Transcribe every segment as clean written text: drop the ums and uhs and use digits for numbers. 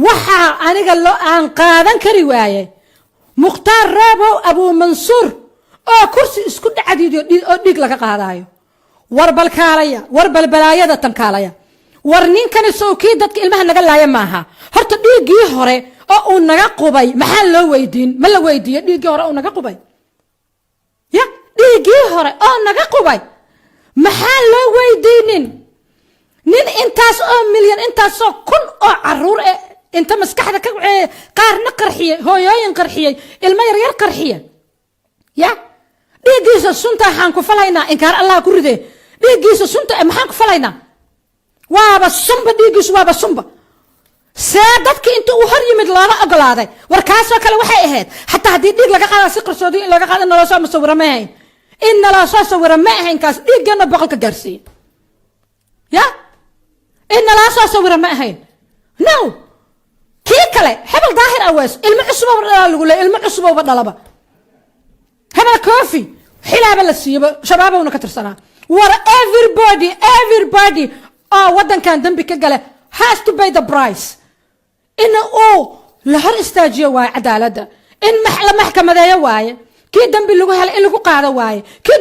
وحا أنا قال له أن قادن كري واي مختار رابو أبو منصور كرسي اسكت عديد ديك لك قادايو وربل كاليا وربل بلايا دتن كاليا ورنين كان سوكي ددك ilmaha naga laaya maaha horta dhiigii hore oo uu naga qubay maxaa loo weydiin ma la weydiiyay dhiigii hore oo naga qubay ya dhiigii hore oo naga qubay maxaa loo weydiinin nin intaas oo milyan intaas oo kun oo caruur inta maskaxda ka qaarna qarxiye hooyooyin qarxiye ilma yar yar qarxiye ya dhiigiisa sunta waxaan ku falaynaa inkaar Allah ku ridee dhiigiisa sunta maxaan ku falaynaa waaba sumba dhiigiisu waaba sumba saadadka inta uu hor yimid looga ogolaaday warkaasoo kale waxay ahayd xataa haddii dhiig laga qaada si qarsoodi in laga qaada nala soo musawira ma ahayn in nala soo sawira ma ahayn kaas dhiigana boqolka gaarsiin ya in nala soo sawira ma ahayn no kii kale hebel daahir awaas ilmo cusub oo lagu leeyahay ilmo cusub oo dhalaba hebel koofi xilaaba la siiyo shabaabuna ka tirsanaa war everybody wadan kan dambi ka gale has to pay the price in la hor istaajiyo waa cadaalada in maxkamadeeyo waaye kii dambi lagu helo in lagu qaado waaye kii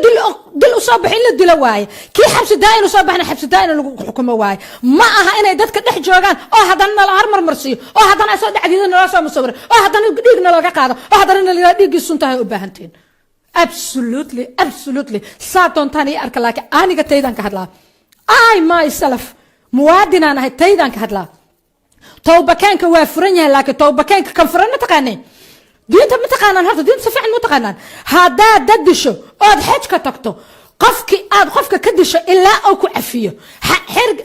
dil u soo bixin la dilo waaye kii xabsi daa'in u soo baxna xabsi daa'in lagu xukumo waaye ma aha inay dadka dhex joogaan oo hadana la marmarsiyo oo hadana soo dhacdiidana la soo musawir oo hadana dhiigna laga qaado oo hadana la dhiigii suntahay u baahantiin absolutely saadon tani arka laakiin aniga taydan ka hadlaa I myself muwaadin aan ahay taydan ka hadlaa tawbakaanka waa furan yahay laakiin tawbakaanka kan furan ma taqaaneen diinta ma taqaanaan horta diinta si fiican ma taqaanaan hadaa dadisho ood xaj ka tagto qofka ka disho ilaa uu ku cafiyo xirg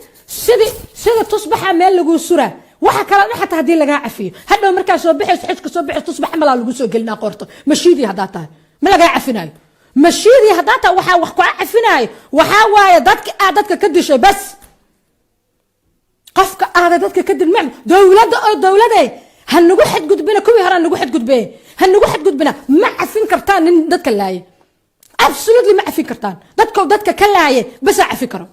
sida tusbaxa meel lagu suraa waxa kala xataa hadii laga cafiyo hadhow markaa soo bixis xajka soo bixis tusbaxa mala lagu soo gelinaa qorto mashiidi hadaa tahay ma laga cafinayo mashiidi hadaa tahay waxa wax ku cafinayo waxa waaye dadka ka dishay bas qofka dadka ka dil macna dawladda hanagu xad gudbina kuwii hore hanagu xad gudbee hanagu xad gudbina ma cafin kartaan nin dadka laaye absolutely ma cafin kartaan dadka ka laaye bas cafin karo